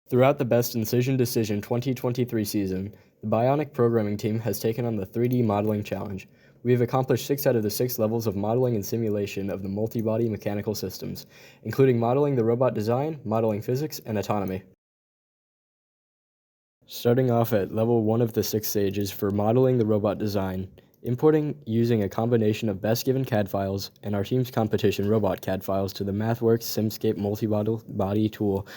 Throughout the Best Incision Decision 2023 season, the Bionic programming team has taken on the 3D modeling challenge. We have accomplished 6 out of the 6 levels of modeling and simulation of the multi-body mechanical systems, including modeling the robot design, modeling physics, and autonomy. Starting off at level 1 of the 6 stages for modeling the robot design, importing using a combination of best given CAD files and our team's competition robot CAD files to the MathWorks SimScape multi-body tool.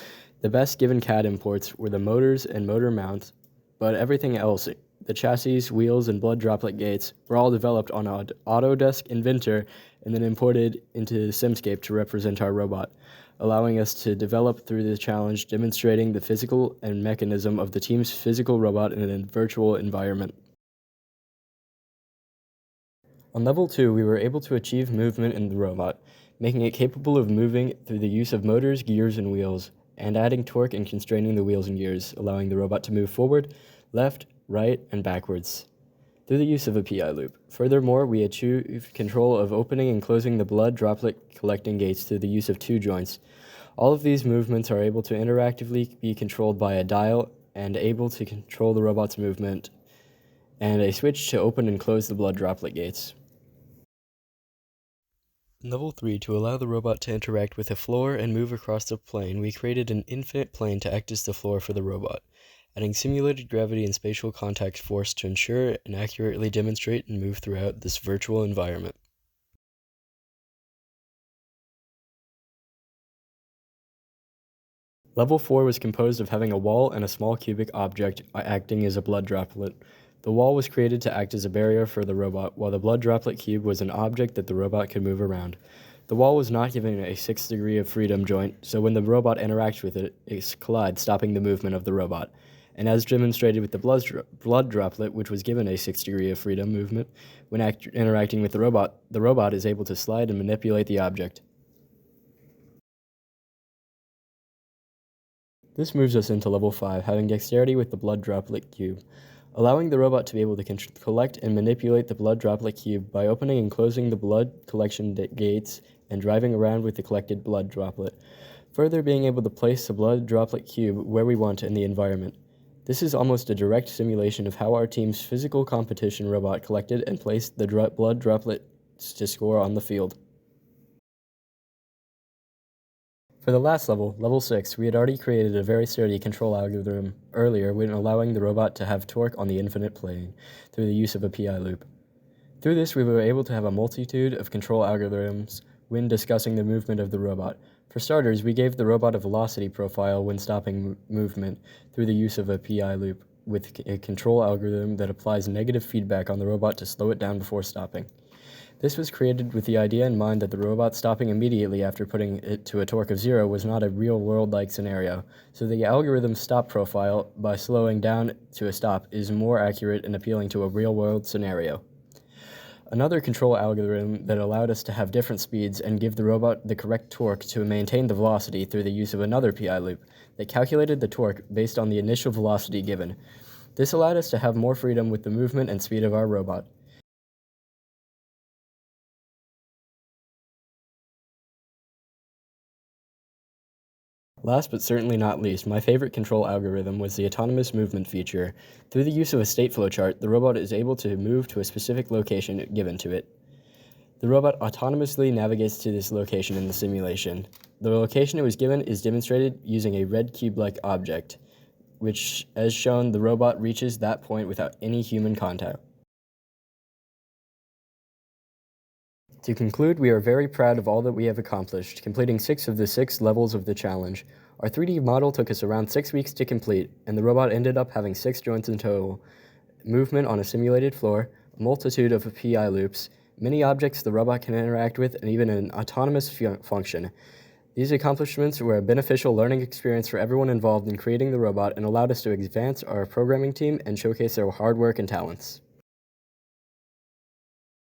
The best given CAD imports were the motors and motor mounts, but everything else, the chassis, wheels, and blood droplet gates, were all developed on Autodesk Inventor and then imported into SimScape to represent our robot, allowing us to develop through the challenge, demonstrating the physical and mechanism of the team's physical robot in a virtual environment. On level 2, we were able to achieve movement in the robot, making it capable of moving through the use of motors, gears, and wheels, and adding torque and constraining the wheels and gears, allowing the robot to move forward, left, right, and backwards through the use of a PI loop. Furthermore, we achieved control of opening and closing the blood droplet collecting gates through the use of 2 joints. All of these movements are able to interactively be controlled by a dial and able to control the robot's movement, and a switch to open and close the blood droplet gates. In level 3, to allow the robot to interact with the floor and move across the plane, we created an infinite plane to act as the floor for the robot, adding simulated gravity and spatial contact force to ensure and accurately demonstrate and move throughout this virtual environment. Level 4 was composed of having a wall and a small cubic object acting as a blood droplet. The wall was created to act as a barrier for the robot, while the blood droplet cube was an object that the robot could move around. The wall was not given a 6 degree of freedom joint, so when the robot interacts with it, it collides, stopping the movement of the robot. And as demonstrated with the blood droplet, which was given a 6 degree of freedom movement, when interacting with the robot is able to slide and manipulate the object. This moves us into level 5, having dexterity with the blood droplet cube, allowing the robot to be able to collect and manipulate the blood droplet cube by opening and closing the blood collection gates and driving around with the collected blood droplet, further being able to place the blood droplet cube where we want in the environment. This is almost a direct simulation of how our team's physical competition robot collected and placed the blood droplets to score on the field. For the last level, level 6, we had already created a very sturdy control algorithm earlier when allowing the robot to have torque on the infinite plane through the use of a PI loop. Through this, we were able to have a multitude of control algorithms when discussing the movement of the robot. For starters, we gave the robot a velocity profile when stopping movement through the use of a PI loop with a control algorithm that applies negative feedback on the robot to slow it down before stopping. This was created with the idea in mind that the robot stopping immediately after putting it to a torque of 0 was not a real-world-like scenario, so the algorithm's stop profile, by slowing down to a stop, is more accurate and appealing to a real-world scenario. Another control algorithm that allowed us to have different speeds and give the robot the correct torque to maintain the velocity through the use of another PI loop that calculated the torque based on the initial velocity given. This allowed us to have more freedom with the movement and speed of our robot. Last but certainly not least, my favorite control algorithm was the autonomous movement feature. Through the use of a state flow chart, the robot is able to move to a specific location given to it. The robot autonomously navigates to this location in the simulation. The location it was given is demonstrated using a red cube-like object, which, as shown, the robot reaches that point without any human contact. To conclude, we are very proud of all that we have accomplished, completing 6 of the 6 levels of the challenge. Our 3D model took us around 6 weeks to complete, and the robot ended up having 6 joints in total: movement on a simulated floor, a multitude of PI loops, many objects the robot can interact with, and even an autonomous function. These accomplishments were a beneficial learning experience for everyone involved in creating the robot and allowed us to advance our programming team and showcase their hard work and talents.